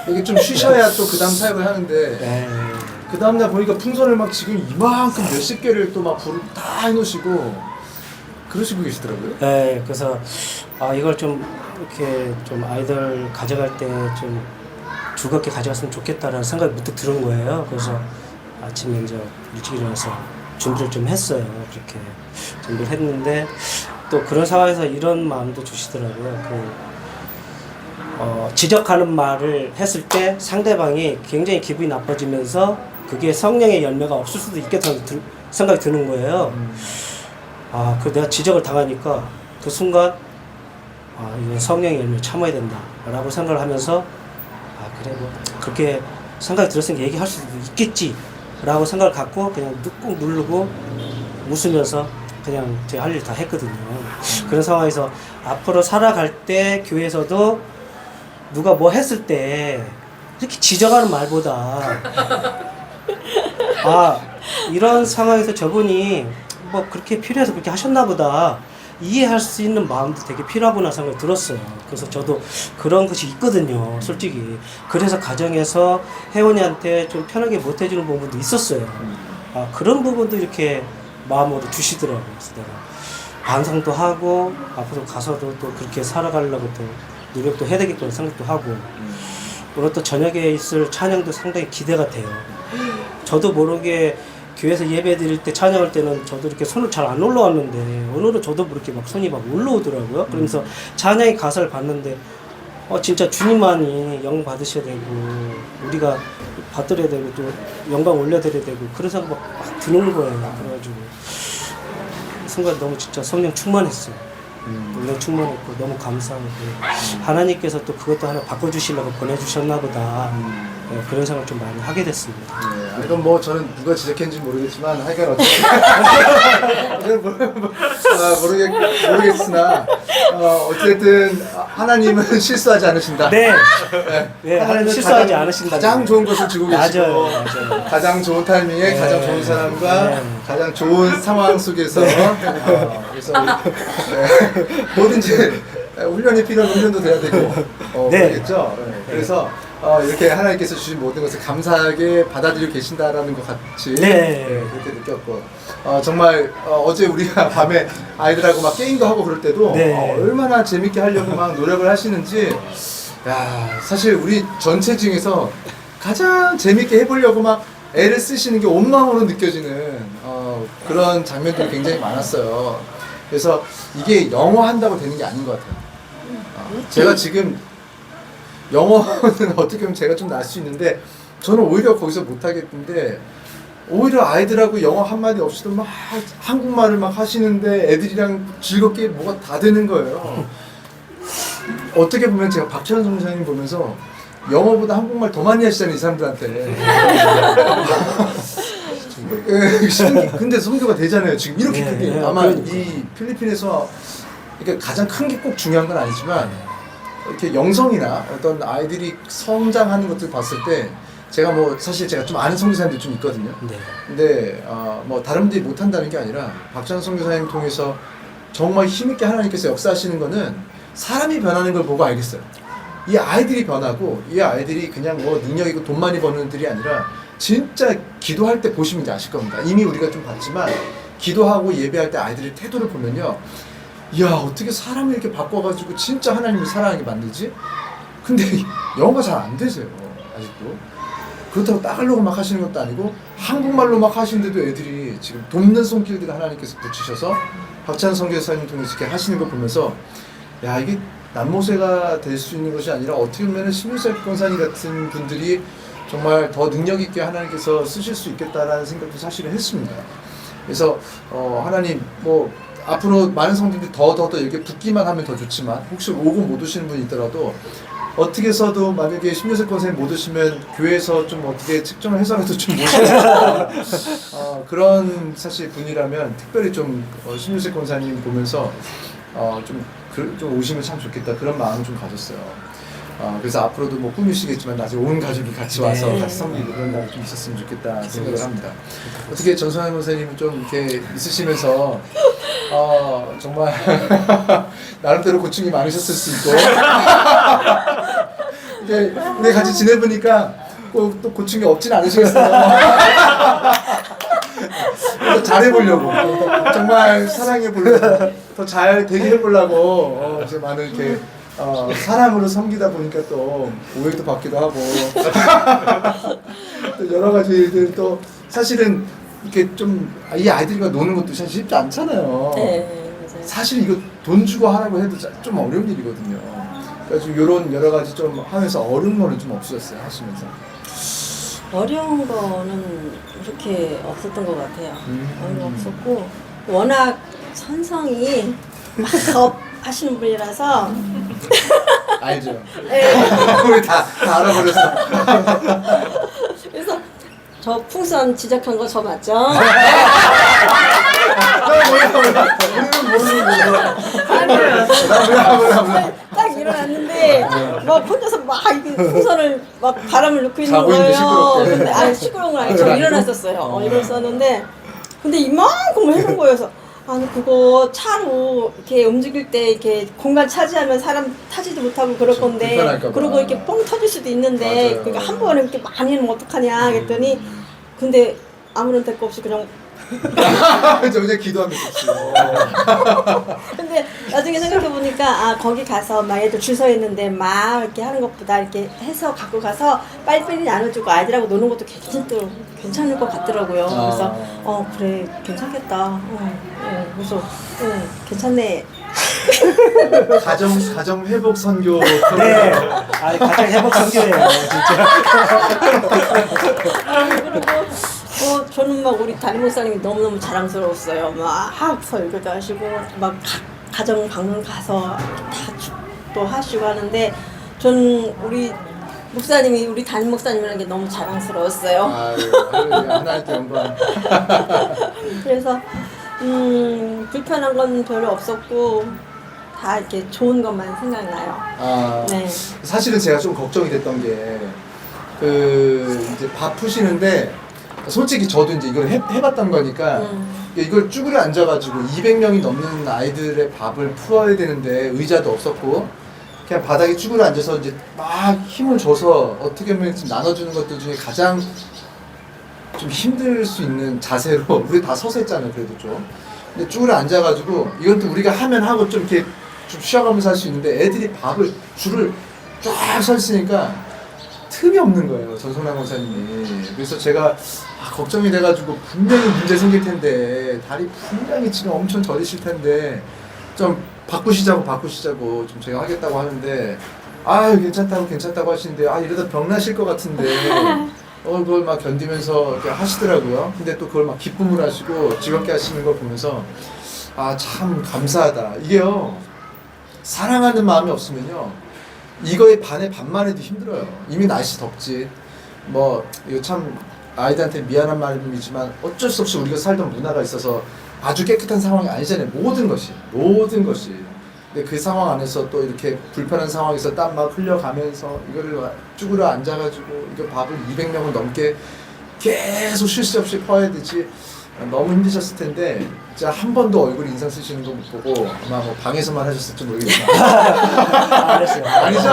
이게 좀 쉬셔야 또 그 다음 사역을 하는데 네. 그 다음날 보니까 풍선을 막 지금 이만큼 몇십 개를 또 막 불을 다 해놓으시고 그러시고 계시더라고요. 네, 그래서 이걸 좀 이렇게 좀 아이들 가져갈 때 좀 즐겁게 가져갔으면 좋겠다라는 생각이 문득 들은 거예요. 그래서 아침에 이제 일찍 일어나서 준비를 좀 했어요. 그렇게 준비를 했는데 또 그런 상황에서 이런 마음도 주시더라고요. 지적하는 말을 했을 때 상대방이 굉장히 기분이 나빠지면서 그게 성령의 열매가 없을 수도 있겠다는 생각이 드는 거예요. 그 내가 지적을 당하니까 그 순간 이건 성령의 열매를 참아야 된다라고 생각을 하면서 그래 뭐 그렇게 생각이 들었으니까 얘기할 수도 있겠지라고 생각을 갖고 그냥 꾹 누르고 웃으면서 그냥 제 할 일 다 했거든요. 그런 상황에서 앞으로 살아갈 때 교회에서도 누가 뭐 했을 때 이렇게 지적하는 말보다 이런 상황에서 저분이 뭐 그렇게 필요해서 그렇게 하셨나 보다 이해할 수 있는 마음도 되게 필요하구나 생각이 들었어요. 그래서 저도 그런 것이 있거든요, 솔직히. 그래서 가정에서 혜원이한테 좀 편하게 못 해주는 부분도 있었어요. 그런 부분도 이렇게 마음으로 주시더라고요. 그래서 내가 반성도 하고 앞으로 가서도 또 그렇게 살아가려고 또 노력도 해야 되겠다는 생각도 하고 오늘 또 저녁에 있을 찬양도 상당히 기대가 돼요. 저도 모르게 교회에서 예배 드릴 때 찬양할 때는 저도 이렇게 손을 잘 안 올라왔는데 오늘은 저도 모르게 막 손이 막 올라오더라고요. 그러면서 찬양의 가사를 봤는데 진짜 주님만이 영광 받으셔야 되고 우리가 받들어야 되고 또 영광 올려드려야 되고 그런 생각 막 드는 거예요. 그래가지고 순간 너무 진짜 성령 충만했어요. 물론 충만했고 너무 감사하고 하나님께서 또 그것도 하나 바꿔주시려고 보내주셨나 보다. 네, 그런 생각을 좀 많이 하게 됐습니다. 네, 이건 뭐 저는 누가 지적했는지 모르겠지만 하여간 모르겠으나 어쨌든 하나님은 실수하지 않으신다. 네, 네, 하나님은 실수하지 않으신다. 가장 좋은 것을 주고 계시고 맞아요. 가장 좋은 타이밍에 네. 가장 좋은 사람과 가장 좋은 상황 속에서 그래서 뭐든지 훈련이 필요한 훈련도 돼야 되고 그러겠죠. 네. 그래서 이렇게 하나님께서 주신 모든 것을 감사하게 받아들이고 계신다라는 것 같이 그렇게 느꼈고 정말 어제 우리가 밤에 아이들하고 막 게임도 하고 그럴 때도 얼마나 재밌게 하려고 막 노력을 하시는지 사실 우리 전체 중에서 가장 재밌게 해보려고 막 애를 쓰시는 게 온 마음으로 느껴지는 그런 장면들이 굉장히 많았어요. 그래서 이게 영어 한다고 되는 게 아닌 것 같아요. 제가 지금 영어는 어떻게 보면 제가 좀 날 수 있는데 저는 오히려 거기서 못하겠는데 오히려 아이들하고 영어 한마디 없이도 막 한국말을 막 하시는데 애들이랑 즐겁게 뭐가 다 되는 거예요. 어떻게 보면 제가 박찬원 선생님 보면서 영어보다 한국말 더 많이 하시잖아요, 이 사람들한테. 근데 선교가 되잖아요. 지금 이렇게 크게. 아마 이 필리핀에서 그러니까 가장 큰 게 꼭 중요한 건 아니지만 이렇게 영성이나 어떤 아이들이 성장하는 것들 봤을 때 제가 뭐 사실 제가 좀 아는 선교사님들 좀 있거든요. 근데 뭐 다른 분들이 못한다는 게 아니라 박찬원 선교사님 통해서 정말 힘있게 하나님께서 역사하시는 거는 사람이 변하는 걸 보고 알겠어요. 이 아이들이 변하고 이 아이들이 그냥 뭐 능력 있고 돈 많이 버는 들이 아니라 진짜 기도할 때 보시면 이제 아실 겁니다. 이미 우리가 좀 봤지만 기도하고 예배할 때 아이들의 태도를 보면요. 이야, 어떻게 사람을 이렇게 바꿔가지고 진짜 하나님을 사랑하게 만들지? 근데 영어가 잘 안 되세요, 아직도. 그렇다고 따갈로그 막 하시는 것도 아니고 한국말로 막 하시는데도 애들이 지금 돕는 손길들을 하나님께서 붙이셔서 박찬원 선교사님 통해서 이렇게 하시는 거 보면서 야 이게 남모세가 될 수 있는 것이 아니라 어떻게 보면 신유섭 권사님 같은 분들이 정말 더 능력 있게 하나님께서 쓰실 수 있겠다라는 생각도 사실은 했습니다. 그래서 하나님 뭐 앞으로 많은 성도들이 더 이렇게 붙기만 하면 더 좋지만 혹시 오고 못 오시는 분이 있더라도 어떻게 해서도 만약에 신유섭 권사님 못 오시면 교회에서 좀 어떻게 측정을 해서라도 좀 모셔야 그런 사실 분이라면 특별히 좀 신유섭 권사님 보면서 좀 오시면 참 좋겠다 그런 마음을 좀 가졌어요. 그래서 앞으로도 뭐 꿈이시겠지만 나중에 온 가족이 같이 와서 네. 같이 섬기고 그런 날이 좀 있었으면 좋겠다 생각을 합니다. 어떻게 전선환 선생님은 좀 이렇게 있으시면서 정말 나름대로 고충이 많으셨을 수 있고 이제 우리 같이 지내보니까 꼭 또 고충이 없진 않으시겠어요. 그래서 잘해보려고 정말 사랑해보려고 더 잘 되게 해보려고 이제 많은 이렇게 사랑으로 섬기다 보니까 또 오해도 받기도 하고 또 여러 가지 일들 또 사실은 이렇게 좀 이 아이들과 노는 것도 사실 쉽지 않잖아요. 네, 맞아요. 사실 이거 돈 주고 하라고 해도 좀 어려운 일이거든요. 그래서 이런 여러 가지 좀 하면서 어려운 거는 좀 없으셨어요 하시면서. 어려운 거는 그렇게 없었던 것 같아요. 어려운 거 없었고 워낙 선성이 막 하시는 분이라서 알죠. 네. 우리 다 알아버렸어. 그래서 저 풍선 지적한 거 저 맞죠? 딱 일어났는데 막 혼자서 막 이렇게 풍선을 막 바람을 넣고 있는 자고 있는데 거예요. 시끄럽게. 근데 아니 시끄러운 건 아니고 저 일어났었어요. 일어났었는데 근데 이만큼을 해놓은 거여서 아니 그거 차로 이렇게 움직일 때 이렇게 공간 차지하면 사람 타지도 못하고 그럴 건데 불편할까 봐. 그리고 이렇게 뻥 터질 수도 있는데 맞아요. 그러니까 한 번에 이렇게 많이 하면 어떡하냐 그랬더니 근데 아무런 대가 없이 그냥 저 이제 기도하면서 근데 나중에 생각해 보니까 거기 가서 막 애들 줄 서 있는데 막 이렇게 하는 것보다 이렇게 해서 갖고 가서 빨리빨리 나눠주고 아이들하고 노는 것도 괜찮을 것 같더라고요. 그래서 그래 괜찮겠다. 그래서 괜찮네. 가정 회복 선교 네. 가장 회복 선교예요, 진짜. 그리고 저는 막 우리 담임 목사님이 너무너무 자랑스러웠어요. 막 설교도 하시고 막 가정 방문 가서 다 축도 하시고 하는데 저는 우리 목사님이 우리 담임 목사님이라는 게 너무 자랑스러웠어요. 하나님께 영광. 그래서 불편한 건 별로 없었고 다 이렇게 좋은 것만 생각나요. 네. 사실은 제가 좀 걱정이 됐던 게 이제 밥 푸시는데 솔직히 저도 이제 이걸 해봤던 거니까 이걸 쭈그려 앉아가지고 200명이 넘는 아이들의 밥을 풀어야 되는데 의자도 없었고 그냥 바닥에 쭈그려 앉아서 이제 막 힘을 줘서 어떻게 보면 지금 나눠주는 것들 중에 가장 좀 힘들 수 있는 자세로 우리 다 서서 했잖아요 그래도 좀 근데 쭈그려 앉아가지고 이것도 우리가 하면 하고 좀 이렇게 좀 쉬어가면서 할 수 있는데 애들이 밥을 줄을 쫙 서 있으니까 틈이 없는 거예요 전성남 권사님이. 그래서 제가 걱정이 돼가지고 분명히 문제 생길 텐데 다리 분명히 지금 엄청 저리실 텐데 좀 바꾸시자고 좀 제가 하겠다고 하는데 괜찮다고 하시는데 이러다 병 나실 것 같은데 그걸 막 견디면서 이렇게 하시더라고요. 근데 또 그걸 막 기쁨을 하시고 즐겁게 하시는 걸 보면서 참 감사하다. 이게요 사랑하는 마음이 없으면요 이거에 반만 해도 힘들어요. 이미 날씨 덥지. 이거 참 아이들한테 미안한 말이지만 어쩔 수 없이 우리가 살던 문화가 있어서 아주 깨끗한 상황이 아니잖아요. 모든 것이. 근데 그 상황 안에서 또 이렇게 불편한 상황에서 땀 막 흘려가면서 이거를 쭈그려 앉아가지고 이거 밥을 200명을 넘게 계속 쉴 새 없이 퍼야 되지. 너무 힘드셨을 텐데 진짜 한 번도 얼굴 인상 쓰시는 거 못 보고 아마 방에서만 하셨을지 모르겠지만 아니죠?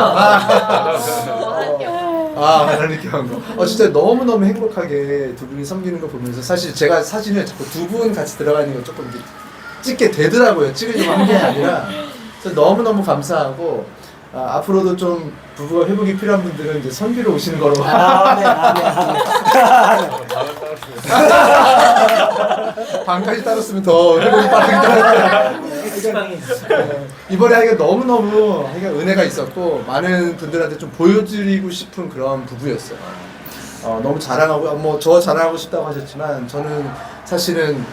하나님께 한 거. 진짜 너무너무 행복하게 두 분이 섬기는 거 보면서 사실 제가 사진을 자꾸 두 분 같이 들어가 있는 거 조금 이렇게 찍게 되더라고요. 찍으려고 한 게 아니라 그래서 너무너무 감사하고 앞으로도 좀 부부가 회복이 필요한 분들은 이제 선비로 오시는 거로. 방까지 따랐으면 더 회복이 빠르겠다. 이번에 하여간 너무너무 하여간 은혜가 있었고 많은 분들한테 좀 보여드리고 싶은 그런 부부였어요. 너무 자랑하고 뭐 저 자랑하고 싶다고 하셨지만 저는 사실은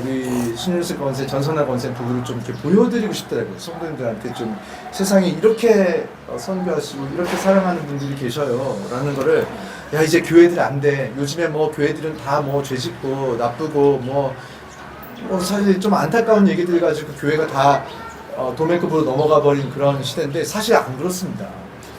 우리 신윤수 권세, 전선아 권세 부부를 좀 이렇게 보여드리고 싶더라고요. 성도님들한테 좀 세상에 이렇게 선교하시고 이렇게 사랑하는 분들이 계셔요라는 거를 야 이제 교회들 안 돼. 요즘에 뭐 교회들은 다 뭐 죄짓고 나쁘고 뭐 사실 좀 안타까운 얘기들 가지고 교회가 다 도매급으로 넘어가 버린 그런 시대인데 사실 안 그렇습니다.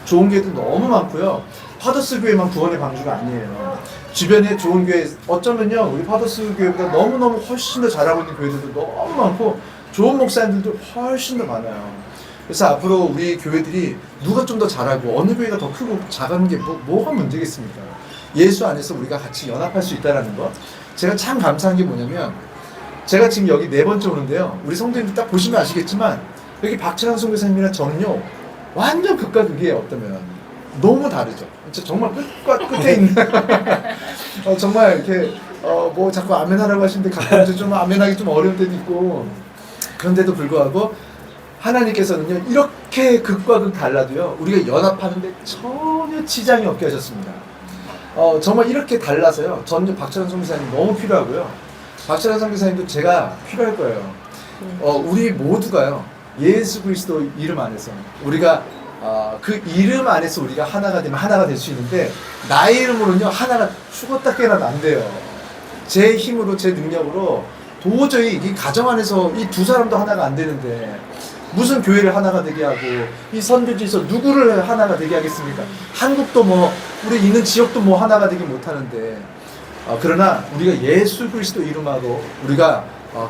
좋은 교회도 너무 많고요. 파더스 교회만 구원의 방주가 아니에요. 주변에 좋은 교회 어쩌면요 우리 파더스 교회보다 너무너무 훨씬 더 잘하고 있는 교회들도 너무 많고 좋은 목사님들도 훨씬 더 많아요. 그래서 앞으로 우리 교회들이 누가 좀 더 잘하고 어느 교회가 더 크고 작은 게 뭐가 문제겠습니까? 예수 안에서 우리가 같이 연합할 수 있다는 것. 제가 참 감사한 게 뭐냐면 제가 지금 여기 4번째 오는데요. 우리 성도님들 딱 보시면 아시겠지만 여기 박찬환 선교사님이랑 저는요 완전 극과 극이에요. 어떠면 너무 다르죠. 진짜 정말 끝과 끝에 있는 정말 이렇게 뭐 자꾸 아멘하라고 하시는데 가끔 좀 아멘하기 좀 어려운 때도 있고 그런데도 불구하고 하나님께서는요 이렇게 극과 극 달라도요 우리가 연합하는데 전혀 지장이 없게 하셨습니다. 정말 이렇게 달라서요 저는 박찬환 선교사님 너무 필요하고요. 박찬환 선교사님도 제가 필요할 거예요. 우리 모두가요 예수 그리스도 이름 안에서 우리가 그 이름 안에서 우리가 하나가 되면 하나가 될 수 있는데 나의 이름으로는요 하나가 죽었다 깨어나도 안 돼요. 제 힘으로 제 능력으로 도저히 이 가정 안에서 이 두 사람도 하나가 안 되는데 무슨 교회를 하나가 되게 하고 이 선교지에서 누구를 하나가 되게 하겠습니까? 한국도 뭐 우리 있는 지역도 뭐 하나가 되기 못하는데 그러나 우리가 예수 그리스도 이름하고 우리가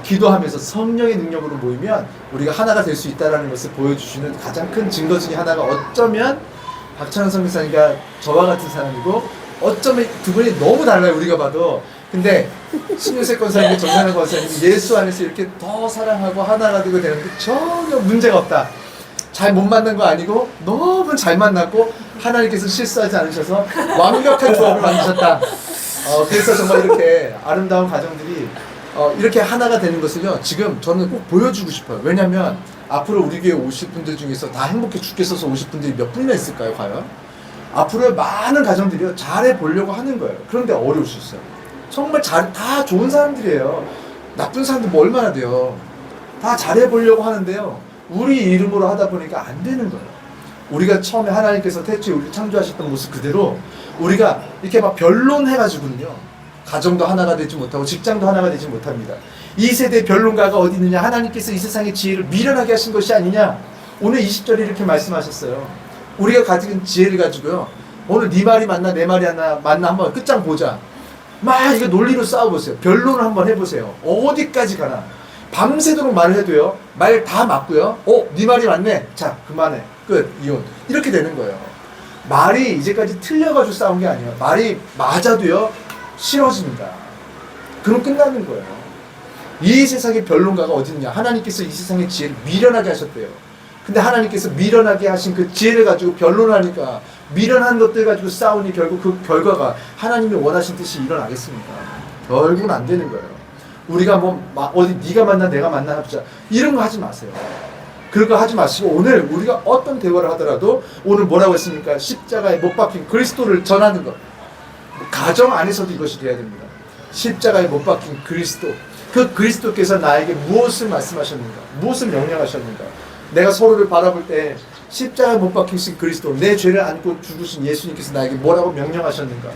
기도하면서 성령의 능력으로 모이면 우리가 하나가 될 수 있다는 것을 보여주시는 가장 큰 증거 중에 하나가 어쩌면 박찬환 선교사님과 저와 같은 사람이고 어쩌면 두 분이 너무 달라요 우리가 봐도. 근데 신윤세 권사님과 전산환 권사님이 예수 안에서 이렇게 더 사랑하고 하나가 되고 되는데 전혀 문제가 없다. 잘 못 만난 거 아니고 너무 잘 만났고 하나님께서 실수하지 않으셔서 완벽한 조합을 만드셨다. 그래서 정말 이렇게 아름다운 가정들이 이렇게 하나가 되는 것을요 지금 저는 꼭 보여주고 싶어요. 왜냐면 앞으로 우리 교회 오실 분들 중에서 다 행복해 죽겠어서 오실 분들이 몇 분이나 있을까요 과연? 앞으로 많은 가정들이요 잘해 보려고 하는 거예요. 그런데 어려울 수 있어요. 정말 다 좋은 사람들이에요. 나쁜 사람들 뭐 얼마나 돼요. 다 잘해 보려고 하는데요 우리 이름으로 하다 보니까 안 되는 거예요. 우리가 처음에 하나님께서 태초에 우리 창조하셨던 모습 그대로 우리가 이렇게 막 변론해가지고는요 가정도 하나가 되지 못하고 직장도 하나가 되지 못합니다. 이 세대의 변론가가 어디 있느냐? 하나님께서 이 세상의 지혜를 미련하게 하신 것이 아니냐? 오늘 20절에 이렇게 말씀하셨어요. 우리가 가진 지혜를 가지고요 오늘 네 말이 맞나 내 말이 맞나 한번 끝장 보자. 막 이거 논리로 싸워보세요. 변론을 한번 해보세요. 어디까지 가나. 밤새도록 말을 해도요 말 다 맞고요 네 말이 맞네. 자 그만해. 끝. 이혼. 이렇게 되는 거예요. 말이 이제까지 틀려가지고 싸운 게 아니에요. 말이 맞아도요 싫어집니다. 그럼 끝나는 거예요. 이 세상의 변론가가 어디 있냐? 하나님께서 이 세상의 지혜를 미련하게 하셨대요. 근데 하나님께서 미련하게 하신 그 지혜를 가지고 변론하니까 미련한 것들 가지고 싸우니 결국 그 결과가 하나님이 원하신 뜻이 일어나겠습니까? 결국은 안 되는 거예요. 우리가 뭐 어디 네가 만나 내가 만나 합시다 이런 거 하지 마세요. 그런 거 하지 마시고 오늘 우리가 어떤 대화를 하더라도 오늘 뭐라고 했습니까? 십자가에 못 박힌 그리스도를 전하는 것. 가정 안에서도 이것이 돼야 됩니다. 십자가에 못 박힌 그리스도. 그 그리스도께서 나에게 무엇을 말씀하셨는가? 무엇을 명령하셨는가? 내가 서로를 바라볼 때 십자가에 못 박히신 그리스도, 내 죄를 안고 죽으신 예수님께서 나에게 뭐라고 명령하셨는가?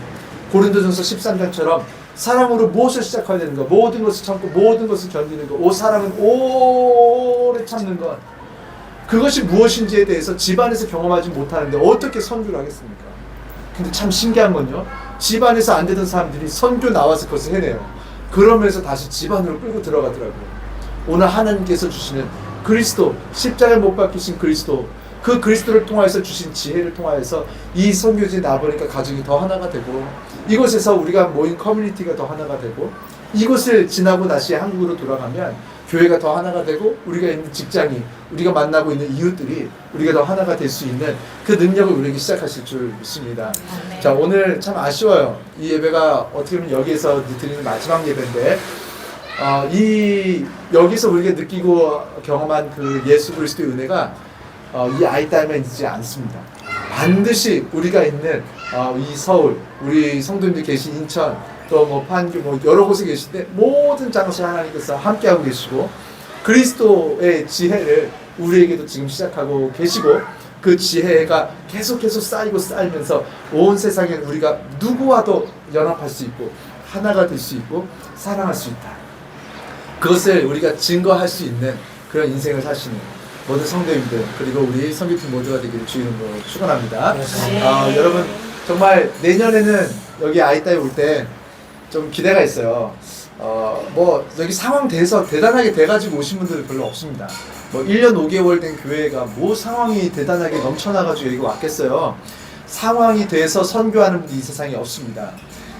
고린도전서 13장처럼 사랑으로 무엇을 시작해야 되는가? 모든 것을 참고 모든 것을 견디는 것. 사랑은 오래 참는 것. 그것이 무엇인지에 대해서 집안에서 경험하지 못하는데 어떻게 선교를 하겠습니까? 근데 참 신기한 건요. 집안에서 안 되던 사람들이 선교 나와서 그것을 해내요. 그러면서 다시 집안으로 끌고 들어가더라고요. 오늘 하나님께서 주시는 그리스도, 십자가에 못 박히신 그리스도, 그 그리스도를 통하여서 주신 지혜를 통하여서 이 선교지에 나보니까 가정이 더 하나가 되고 이곳에서 우리가 모인 커뮤니티가 더 하나가 되고 이곳을 지나고 다시 한국으로 돌아가면 교회가 더 하나가 되고 우리가 있는 직장이 우리가 만나고 있는 이웃들이 우리가 더 하나가 될 수 있는 그 능력을 우리에게 시작하실 줄 믿습니다. 네. 자, 오늘 참 아쉬워요. 이 예배가 어떻게 보면 여기에서 드리는 마지막 예배인데 이 여기서 우리가 느끼고 경험한 그 예수 그리스도의 은혜가 이 아이따에만 있지 않습니다. 반드시 우리가 있는 이 서울, 우리 성도님들 계신 인천, 또 뭐 판교, 뭐 여러 곳에 계신데 모든 장소에 하나님께서 함께하고 계시고 그리스도의 지혜를 우리에게도 지금 시작하고 계시고 그 지혜가 계속해서 쌓이고 쌓이면서 온 세상에 우리가 누구와도 연합할 수 있고 하나가 될 수 있고 사랑할 수 있다. 그것을 우리가 증거할 수 있는 그런 인생을 사시는 모든 성도님들 그리고 우리 성교팀 모두가 되기를 주의 이름으로 축원합니다. 여러분 정말 내년에는 여기 아이따에 올 때 좀 기대가 있어요. 뭐 여기 상황 돼서 대단하게 돼가지고 오신 분들은 별로 없습니다. 뭐 1년 5개월 된 교회가 뭐 상황이 대단하게 넘쳐나가지고 여기 왔겠어요. 상황이 돼서 선교하는 분이 이 세상에 없습니다.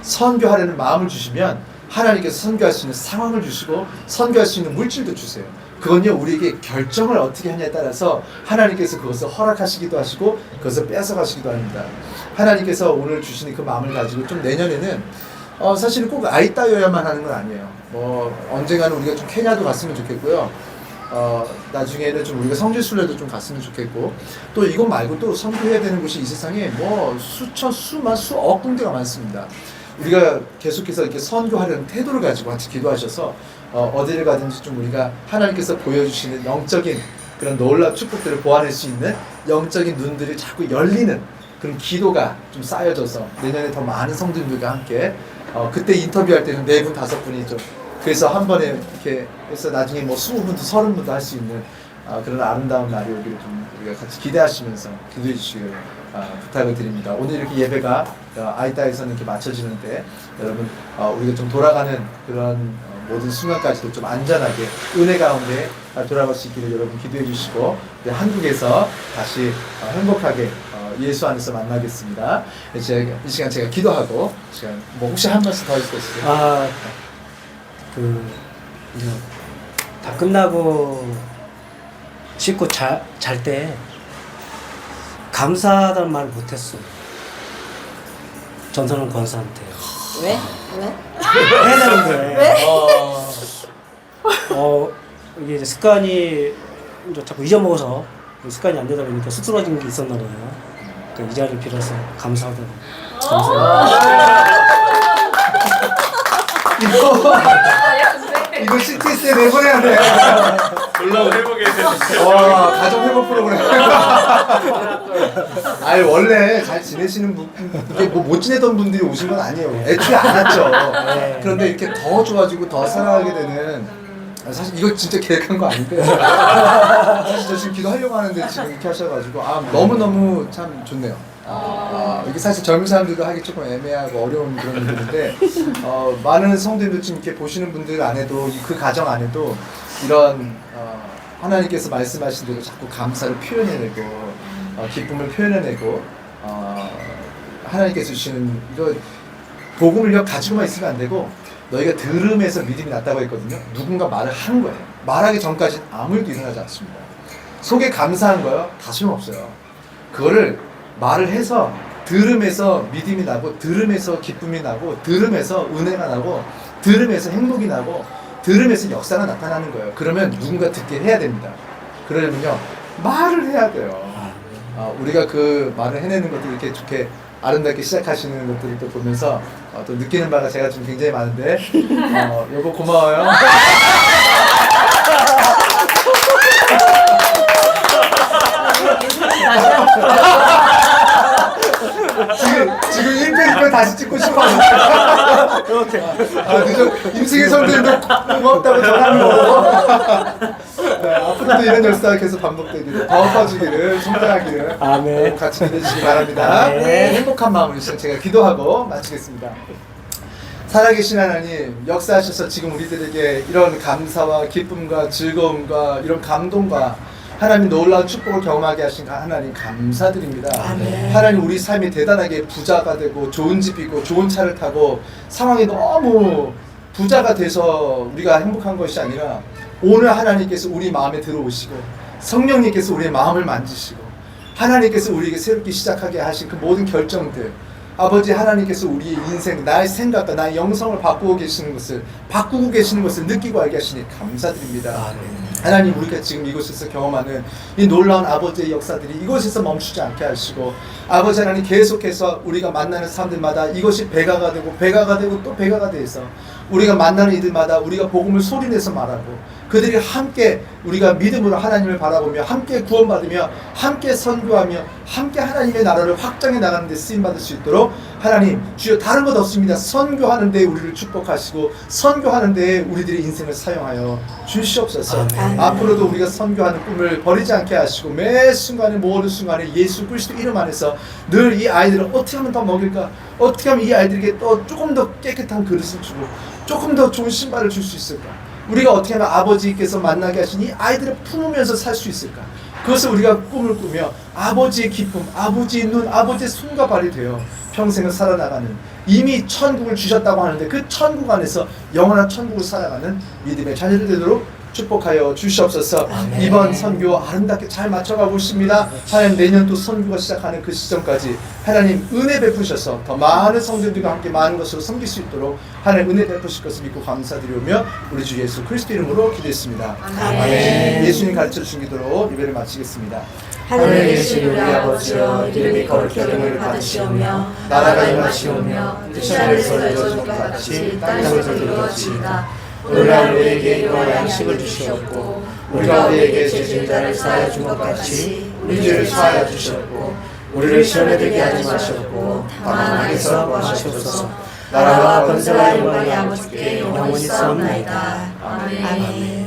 선교하려는 마음을 주시면 하나님께서 선교할 수 있는 상황을 주시고 선교할 수 있는 물질도 주세요. 그건요 우리에게 결정을 어떻게 하냐에 따라서 하나님께서 그것을 허락하시기도 하시고 그것을 뺏어가시기도 합니다. 하나님께서 오늘 주시는 그 마음을 가지고 좀 내년에는 사실은 꼭 아이따여야만 하는 건 아니에요. 뭐 언젠가는 우리가 좀 케냐도 갔으면 좋겠고요. 나중에는 좀 우리가 성지순례도 좀 갔으면 좋겠고 또 이것 말고 또 선교해야 되는 곳이 이 세상에 뭐 수억 군데가 많습니다. 우리가 계속해서 이렇게 선교하려는 태도를 가지고 같이 기도하셔서 어디를 가든지 좀 우리가 하나님께서 보여주시는 영적인 그런 놀라운 축복들을 보아낼 수 있는 영적인 눈들이 자꾸 열리는 그런 기도가 좀 쌓여져서 내년에 더 많은 성도님들과 함께 그때 인터뷰할 때는 4분, 5분이 좀 그래서 한 번에 이렇게 해서 나중에 뭐 20분도 30분도 할 수 있는 그런 아름다운 날이 오기를 좀 우리가 같이 기대하시면서 기도해 주시길 부탁을 드립니다. 오늘 이렇게 예배가 아이따에서는 이렇게 마쳐지는데 여러분 우리가 좀 돌아가는 그런 모든 순간까지도 좀 안전하게 은혜 가운데 돌아갈 수 있기를 여러분 기도해 주시고 한국에서 다시 행복하게 예수 안에서 만나겠습니다. 이제 이 시간 제가 기도하고 시간 뭐 혹시 한 말씀 더 있으세요? 이제 다 끝나고 씻고 잘 때 감사하다는 말 못했어. 전선은 권사한테. 왜? 해야 되는데. 왜? 이게 이제 습관이 이제 자꾸 잊어먹어서 습관이 안 되다 보니까 쑥스러워진 게 있었나 봐요. 이 자리를 빌어서 감사하다고. 이거 CTS에 내보내야 돼. 놀라운 회복에 와, 가정 회복 프로그램. 아니 원래 잘 지내시는 분, 이게 뭐 못 지내던 분들이 오신 건 아니에요. 애초에 안 왔죠. 그런데 이렇게 더 좋아지고 더 사랑하게 되는. 사실 이거 진짜 계획한 거 아닌데 사실 저 지금 기도하려고 하는데 지금 이렇게 하셔가지고 너무너무 참 좋네요. 이게 사실 젊은 사람들도 하기 조금 애매하고 어려운 그런 일들인데 많은 성도님들 지금 이렇게 보시는 분들 안에도 그 가정 안에도 이런 하나님께서 말씀하신 대로 자꾸 감사를 표현해내고 기쁨을 표현해내고 하나님께서 주시는 이거 복음을 가지고만 있으면 안 되고 너희가 들음에서 믿음이 났다고 했거든요. 누군가 말을 한 거예요. 말하기 전까지는 아무 일도 일어나지 않습니다. 속에 감사한 거요? 다 소용없어요. 그거를 말을 해서 들음에서 믿음이 나고 들음에서 기쁨이 나고 들음에서 은혜가 나고 들음에서 행복이 나고 들음에서 역사가 나타나는 거예요. 그러면 누군가 듣게 해야 됩니다. 그러려면요 말을 해야 돼요. 우리가 그 말을 해내는 것들 이렇게 좋게 아름답게 시작하시는 것들을 또 보면서 또 느끼는 바가 제가 좀 굉장히 많은데 여보 고마워요. 지금 1편 2편 다시 찍고 싶어요. 임승희 선배님도 고맙다고 전하는 거. 앞으로도 이런 역사가 계속 반복되기를 더 커지기를 성장하기를 아멘. 같이 기대해주시기 바랍니다. 아멘. 행복한 마음으로 제가 기도하고 마치겠습니다. 살아계신 하나님 역사하셔서 지금 우리들에게 이런 감사와 기쁨과 즐거움과 이런 감동과 하나님 놀라운 축복을 경험하게 하신 하나님 감사드립니다. 아멘. 하나님 우리 삶이 대단하게 부자가 되고 좋은 집이고 좋은 차를 타고 상황이 너무 부자가 돼서 우리가 행복한 것이 아니라 오늘 하나님께서 우리 마음에 들어오시고 성령님께서 우리의 마음을 만지시고 하나님께서 우리에게 새롭게 시작하게 하신 그 모든 결정들 아버지 하나님께서 우리의 인생, 나의 생각과 나의 영성을 바꾸고 계시는 것을 느끼고 알게 하시니 감사드립니다. 하나님, 우리가 지금 이곳에서 경험하는 이 놀라운 아버지의 역사들이 이곳에서 멈추지 않게 하시고, 아버지 하나님 계속해서 우리가 만나는 사람들마다 이것이 배가가 되고 또 배가가 돼서 우리가 만나는 이들마다 우리가 복음을 소리내서 말하고, 그들이 함께 우리가 믿음으로 하나님을 바라보며 함께 구원받으며 함께 선교하며 함께 하나님의 나라를 확장해 나가는 데 쓰임받을 수 있도록 하나님 주여 다른 것 없습니다. 선교하는 데에 우리를 축복하시고 선교하는 데에 우리들의 인생을 사용하여 주시옵소서. 아멘. 앞으로도 우리가 선교하는 꿈을 버리지 않게 하시고 매 순간에 모든 순간에 예수 그리스도 이름 안에서 늘 이 아이들을 어떻게 하면 더 먹일까, 어떻게 하면 이 아이들에게 또 조금 더 깨끗한 그릇을 주고 조금 더 좋은 신발을 줄 수 있을까, 우리가 어떻게 하면 아버지께서 만나게 하신 이 아이들을 품으면서 살 수 있을까, 그것을 우리가 꿈을 꾸며 아버지의 기쁨, 아버지의 눈, 아버지의 손과 발이 되어 평생을 살아나가는, 이미 천국을 주셨다고 하는데 그 천국 안에서 영원한 천국을 살아가는 믿음의 자녀들 되도록 축복하여 주시옵소서. 아멘. 이번 선교 아름답게 잘 맞춰가고 있습니다. 하나님, 내년 또 선교가 시작하는 그 시점까지 하나님 은혜 베푸셔서 더 많은 성도들과 함께 많은 것으로 섬길 수 있도록 하나님 은혜 베푸실 것을 믿고 감사드리며 우리 주 예수 그리스도 이름으로 기도했습니다. 아멘. 예수님 가르쳐 주신 기도로 예배를 마치겠습니다. 하늘에 계신 우리 아버지여, 이름이 거룩히 여김을 받으시오며 나라가 임하시오며 뜻이 하늘에서 이루어진 것 같이 땅에서도 이루어지이다. 오늘날 우리에게 일용할 양식을 주시옵고 우리가 우리에게 죄진 자를 사하여 준 것 같이 우리 죄를 사하여 주시옵고 우리를 시험에 들게 하지 마시옵고 다만 악에서 구하시옵소서. 나라와 권세와 영광이 아버지께 영원히 있사옵나이다. 아멘.